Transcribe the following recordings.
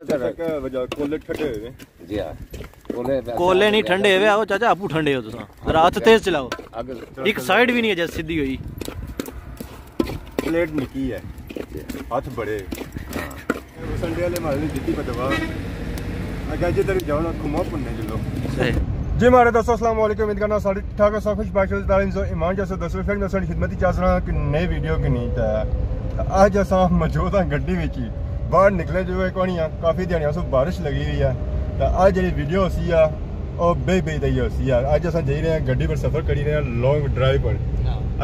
कोले ठंडे हुए जी हां कोले नहीं ठंडे हुए आओ चाचा आपू ठंडे हो तुसा रात तेज चलाओ एक साइड भी नहीं है जैसे सीधी हुई प्लेट निकी है हाथ बड़े संडे वाले माल ने दी बदवा अगर जिधर जाओ ना घुमा पुन्ने चलो जी मारे दोस्तों अस्सलाम वालेकुम उम्मीद करना सारी ठीक ठाक सब खुश बाशुद दालिम जो ईमान जैसे दोस्तों फिर मैं सारी खिदमत चाह रहा कि नई वीडियो की नीत है आज असा मौजूद हां गड्डी विच बाहर निकले जो एक कोणियां काफी दिहाड़ियां सो बारिश लगी हुई है तो आज जी वीडियो होसी है और बेबेदई होसी है आज असा जा रहे हैं गड्डी पर सफर करी रहे हैं लॉन्ग ड्राइव पर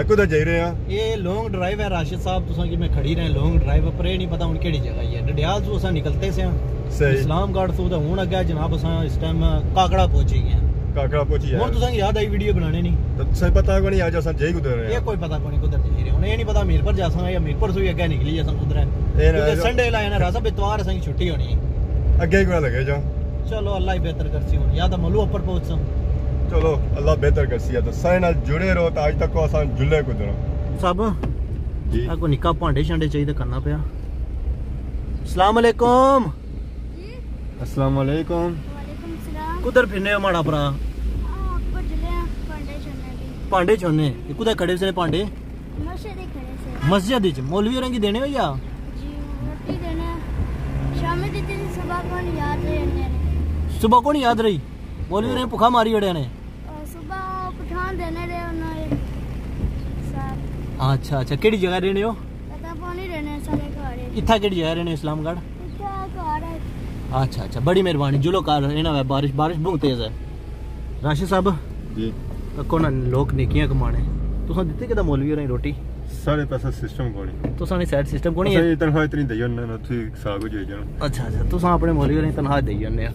अको तो जा रहे हैं ये लॉन्ग ड्राइव है राशिद साहब तुसा कि मैं खड़ी रहे लॉन्ग ड्राइव पर नहीं पता उन केड़ी जगह है डडियाल तो असा निकलते से सही इस्लामगढ़ तो हुन अगे जनाब असा इस टाइम काकड़ा पहुंचे गए काकड़ा पहुंची है और तुसा याद आई वीडियो बनाने नहीं तो सही पता कोनी आज असा जाई कुदर रहे हैं ये कोई पता कोनी कुदर जा रहे हुन ये नहीं पता मीरपुर जासा या मीरपुर से अगे निकली असा कुदर है संडे लाया ना राजा इतवार असा छुट्टी होनी है अगे कोई लगे जा चलो अल्लाह ही बेहतर करसी हुन या तो मलू ऊपर पहुंचम चलो अल्लाह बेहतर करसी है तो सारे नाल जुड़े रहो तो आज तक को असा जुले कुदर सब जी आपको निका भांडे छांडे चाहिए करना पिया अस्सलाम वालेकुम अस्सलाम वालेकुम कुदर फिरने माड़ा भरा भांडे छोड़ने कुदर खड़े से भांडे मस्जिद च मौलवी होरें की देने हो या सुबह को नहीं याद रही मौलवी होरें भुखा मारी ओड़े ने अच्छा अच्छा केड़ी जगह रहने हो इत्था केड़ी जगह रहने इस्लामगढ़ अच्छा अच्छा बड़ी मेहरबानी जुलो कार इना बारिश बारिश बहुत तेज है राशिद साहब जी को ना लोग नेकियां कमाने तुसा दित्ते किदा मौलवी होरें रोटी सारे पैसा सिस्टम कोनी तुसा ने सेट सिस्टम कोनी है तनख्वाह इतनी देई ना ना थी साग हो जाई जाना अच्छा अच्छा तुसा अपने मौलवी होरें तनख्वाह देई जन्ने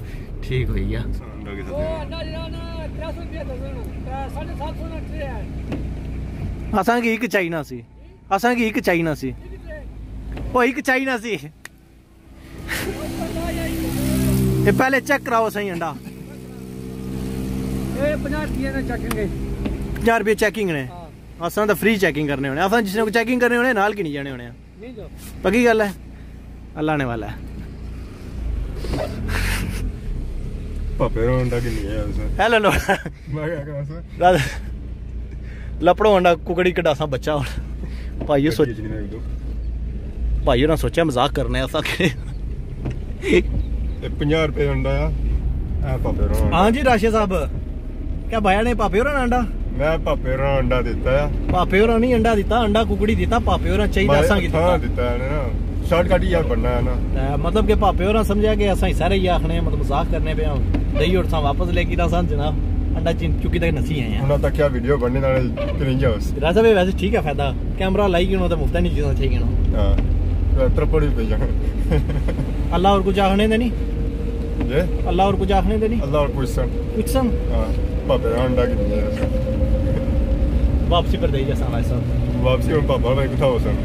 ठीक होई गया असां की एक चाइना सी असां की एक चाइना सी ओ एक चाइना सी ये पहले चेक कराओ सही अंडा ये 50 रुपए ने चेकिंग 50 रुपए चेकिंग ने असां तो फ्री चेकिंग करने होने असां जिसने को चेकिंग करने होने नाल की नहीं जाने होने नहीं जो पक्की गल है अल्लाह ने वाला है पापे अंडा की नहीं है उसे हेलो लो मैं क्या करा सर लपड़ो अंडा कुकड़ी कडासा बच्चा भाइयों सोच भाइयों ना सोचा मजाक करने ऐसा के 50 रुपए अंडा है पापे हां जी राशिद साहब क्या भाया ने पापे होरा अंडा मैं पापे होरा अंडा देता है पापे होरा नहीं अंडा दिता अंडा कुकड़ी दिता पापे होरा चाहिए असा की दिता है ना शॉर्टकट ही यार बनना है ना मतलब के पापे होरा समझा के असा सारे ही आखने मतलब मजाक करने पे दही और सा वापस लेके ना सन जनाब अंडा चुकी तक नसी है उन्होंने तक क्या वीडियो बनने नाल क्रिंज हाउस राजा भाई वैसे ठीक है फायदा कैमरा लाई गिनो तो मुफ्त नहीं चीज़ चाहिए ना हां तरपड़ी पे जा अल्लाह और कुछ आखने दे नहीं ये अल्लाह और कुछ आखने दे नहीं अल्लाह और कुछ सन हां पापे अंडा की वापसी पर दे जैसा भाई साहब वापसी और पापा भाई कुथा हो सन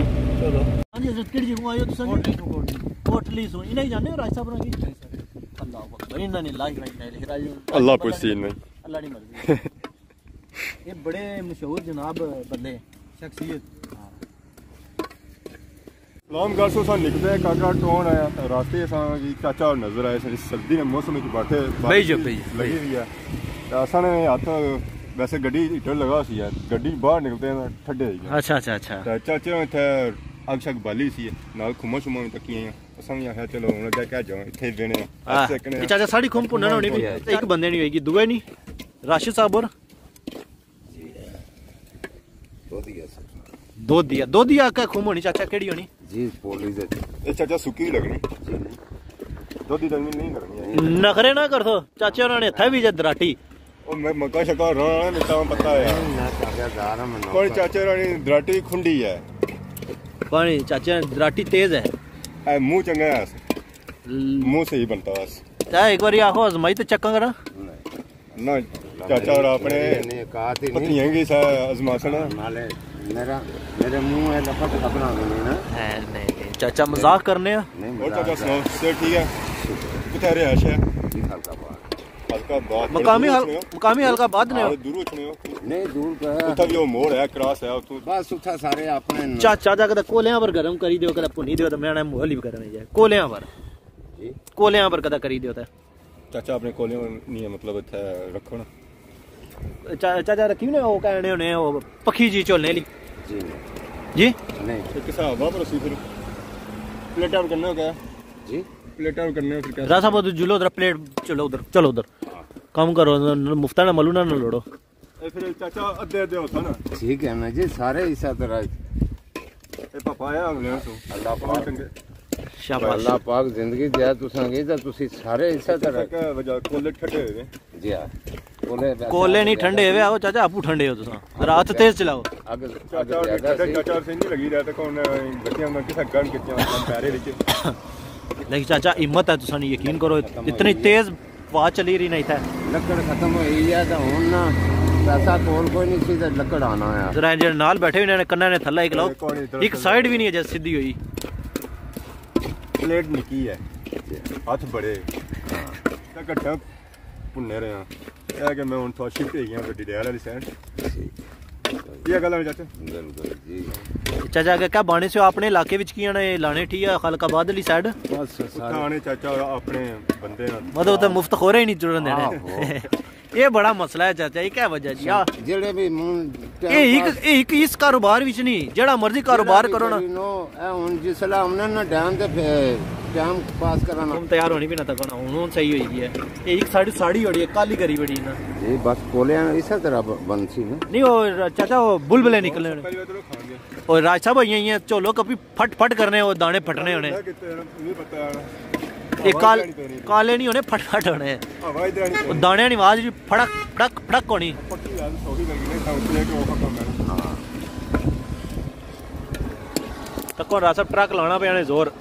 चलो हां जी हजरत केड़ी जगह आयो तुसा कोटली सो इने ही जाने हो राज साहब की अल्लाह अकबर इन्ना ने ला इलाही अल्लाह पुसी नहीं अल्लाह दी मर्जी ये बड़े मशहूर जनाब बंदे शख्सियत इस्लामगढ़ से सा निकले काका टोन आया रास्ते सा जी चाचा और नजर आए सर्दी के मौसम में बैठे लगी हुई है असा ने हाथ वैसे गड्डी हीटर लगा सी यार गड्डी बाहर निकलते हैं ठंडे अच्छा अच्छा अच्छा चाचे इत्थे अग शग बाली सी नाल खुमा शुमा में तकियां असा भी आखिया चलो हुन अगे कह जाओ इत्थे वेने ये चाचा साड़ी खुम पुन्ना होनी भी एक बंदे नहीं होएगी दुआ नहीं राशिद साहब और दो दिया का खुम होनी चाचा केड़ी होनी जी पोली दे ए चाचा सुकी लगनी जी दो दी नहीं लगनी नखरे ना कर दो चाचे उन्होंने थे भी जे दराटी ओ मैं मक्का शका रहा मिटा पता है ना चाचा जा रहा मैं कोई चाचे रानी दराटी खुंडी है पानी चाचा दराटी तेज है मुंह चंगा है मुंह से ही बनता बस चाहे एक बार आखो आजमाई तो चक्का करा ना चाचा और अपने पत्नियां की आजमासन मेरा मेरे मुंह है लपट अपना ना नहीं चाचा मजाक करने और चाचा सुनाओ से ठीक है किथे रहश है हल्का बात मकामी हल्का बाद ने दूर उठने हो नहीं दूर का है उठा भी वो मोड़ है क्रॉस है उठो बस उठा सारे अपने चाचा जा कदा कोलियां पर गरम करी दियो कदा पुनी दियो तो मेरा मोहली भी करने जाए कोलियां पर जी कोलियां पर कदा करी दियो ता चाचा अपने कोले नहीं है मतलब इत्थे रखो ना चाचा रखी ने ओ कहने होने ओ पखी जी झोलने ली जी जी नहीं एक हिसाब वा पर फिर प्लेट आउट करने हो क्या जी प्लेट आउट करने हो फिर क्या रासा बहुत जुलो उधर प्लेट चलो उधर काम करो मुफ्ता ना मलू ना लोड़ो फिर चाचा अद्धे अद्धे होता ना ठीक है ना जी सारे इस तरह ए पापा आया अगले तो अल्लाह पाक शाबाश अल्लाह पाक जिंदगी दे तुसांगे तो तुसी सारे इस तरह क्या वजह कोले ठंडे हुए जी हां कोले नहीं ठंडे हुए आओ चाचा आपू ठंडे हो तुसा जरा हाथ तेज चलाओ अगर चाचा से नहीं लगी रहा तो कौन बच्चियां में किसा गन कितना पैरे विच लेकिन चाचा हिम्मत है तुसा नहीं यकीन करो इतनी तेज हवा चली रही नहीं था लकड़ खत्म होई है तो हुन ना पैसा कोल कोई नहीं सी लकड़ आना है जरा जेड़े नाल बैठे हुए ने कन्ना ने थल्ला एक लाओ एक साइड भी नहीं है जैसे सीधी हुई प्लेट निकी है हाथ बड़े ਤਾਂ ਘੱਟਾ ਭੁੰਨੇ ਰਿਆਂ ਇਹ ਕਿ ਮੈਂ ਹੁਣ ਥੋੜਾ ਸ਼ਿਫਟ ਹੋ ਗਿਆ ਗੱਡੀ ਦੇ ਵਾਲੀ ਸਾਈਡ ਕੀ ਗੱਲ ਹੈ ਚਾਚਾ बिल्कुल जी चाचा क्या बाने से अपने इलाके विच की ने लाने ठीक है खलकाबाद वाली साइड बस सारे थाने चाचा अपने बंदे मतलब तो मुफ्त खोरे ही नहीं जुड़न देने ये बड़ा मसला है चाचा ये क्या वजह जी यार जेड़े भी एक इस कारोबार विच नहीं जेड़ा मर्जी कारोबार करो ना ए हुन जिसला हमने ना डैम ते टाइम पास कराना तुम तैयार होनी भी ना तक हुन सही होई गई है एक साइड साड़ी होड़ी है काली करी बड़ी ना जी बस कोले इस तरह बनसी ना नहीं वो चाचा वो बुलबुले निकलने और राज साहब ये चोलो कभी फट फट करने वो दाने फटने होने एक काले नहीं होने फट फट होने दाने की आवाज फड़क फड़क फड़क होनी तको राज साहब ट्रक लाना पे आने जोर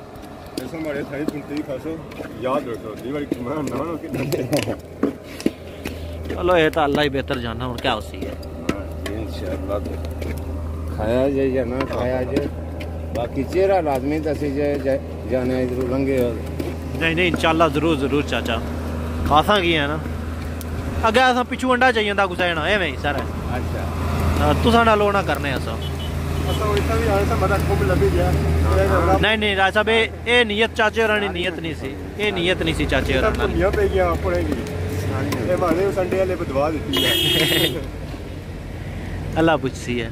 ऐसा हमारे साइड सुनते खासो याद रखो दीवार मैं ना चलो ये तो अल्लाह ही बेहतर जाना और क्या होती है इंशाअल्लाह खाया जाए या ना खाया जाए बाकी चेहरा लाजमी दसी जाए जाने इधर लंगे नहीं नहीं इंशाल्लाह जरूर जरूर चाचा खासा की है ना अगे असा पिछू अंडा चाहिए था कुछ ना एवें सर अच्छा तुसा ना लोना करने असा नहीं नहीं राज साहब ये नियत चाचे होरां दी नियत नहीं सी ये नियत नहीं सी चाचे होरां दी पे गया अपने की ए माने संडे वाले बदवा देती है अल्लाह पूछसी है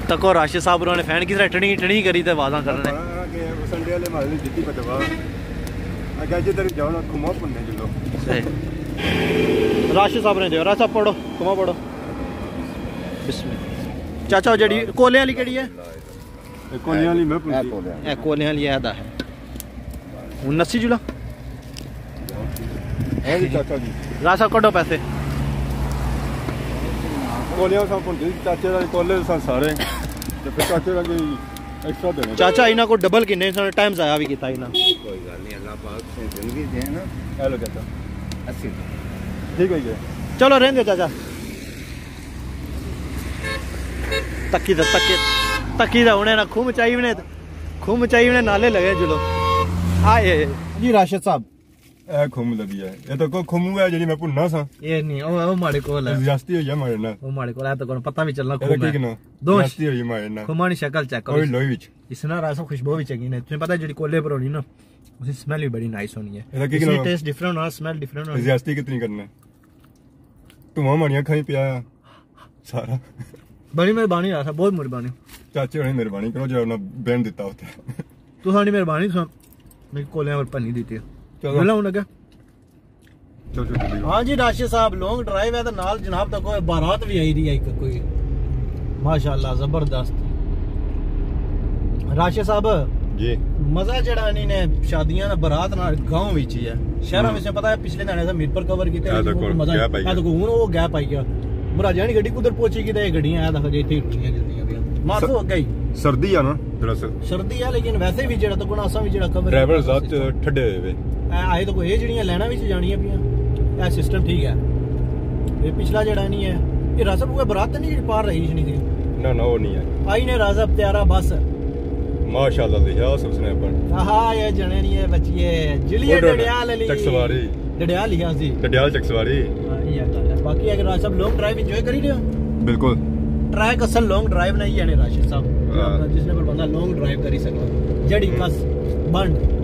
तको राशिद साहब उन्होंने फैन की तरह टणी टणी करी ते आवाज़ां करने संडे वाले माले दित्ती बदवा अगे जिधर जाओ ना घुमा पुन्ने चलो राशिद साहब ने दियो राशिद साहब पढ़ो घुमा पढ़ो बिस्मिल्लाह चाचा जड़ी कोले वाली केड़ी है कोले वाली मैं पूछी ए कोले वाली याद है 79 जुला है चाचा जी राशिद साहब कढो पैसे कोले सा पुंदी चाचे दा कोले सा सारे ते फिर चाचे दा कोई एक्स्ट्रा देने चाचा इना को डबल किन्ने टाइम जाया भी कीता इना कोई गल नहीं अल्लाह पाक से जिंदगी दे ना हेलो चाचा 80 ठीक है जी चलो रहने दो चाचा तकी दा होने ना खूम चाहिए ने नाले लगे जुलो आए जी राशिद साहब ए खुम लगी है ये तो को खुमू है जेडी मैं भुन्ना सा ये नहीं ओ माड़े कोल है जास्ती होई है मारे ना ओ माड़े कोल है तो कोन पता भी चलना खुम है ठीक ना दोस्त जास्ती होई मारे ना खुमानी शक्ल चेक करो ओए लोई विच इसना रासा खुशबू भी चंगी ने तुम्हें पता है जेडी कोले पर होनी ना उसकी स्मेल भी बड़ी नाइस होनी है ਇਹਦਾ ਕੀ ਕਿਲੋ टेस्ट डिफरेंट होना स्मेल डिफरेंट होना जास्ती कितनी करना है तुम मानिया खाई पिया सारा बड़ी मेहरबानी रासा बहुत मेहरबानी चाचे ने मेहरबानी करो जो ना बैंड देता होता है तू साडी मेहरबानी सुन मेरे कोले पर पन्नी दी थी चलो मिला हूं लगा चलो हाँ जी राशिद साहब लॉन्ग ड्राइव है तो नाल जनाब तक कोई बारात भी आई रही है कोई माशाल्लाह जबरदस्त राशिद साहब जी मजा जड़ा नहीं ने शादियां ना बारात ना गांव विच ही है शहरों में से पता है पिछले दिनों से मीर पर कवर कीते मजा है तो हुन वो गैप आई गया मुराजा नी गड्डी कुदर पहुंची की ते गड्डियां आया दफा जेती उठियां जल्दी मासो हो गई सर्दी है ना दरअसल सर्दी है लेकिन वैसे भी जेड़ा तो गुनासा भी जेड़ा कवर ड्राइवर साथ ठंडे हुए आए तो कोई जड़ियां लेना विच जानियां पियां ए सिस्टम ठीक है ये पिछला जड़ा नहीं है ये राजा वो बारात नहीं जेडी पार रही नहीं थी ना वो नहीं है आई ने राजा प्यारा बस माशाल्लाह लिखा उसने अपन आहा ये जने नहीं है बच्चिए जुलिया डडियाल अली चकसवारी डडियाल लिखा सी डडियाल चकसवारी बाकी अगर राजा लॉन्ग ड्राइव एंजॉय करी रहे हो बिल्कुल ट्रैक असल लॉन्ग ड्राइव नहीं है राशिद साहब जिसने पर बंदा लॉन्ग ड्राइव करी सको जड़ी बस बंड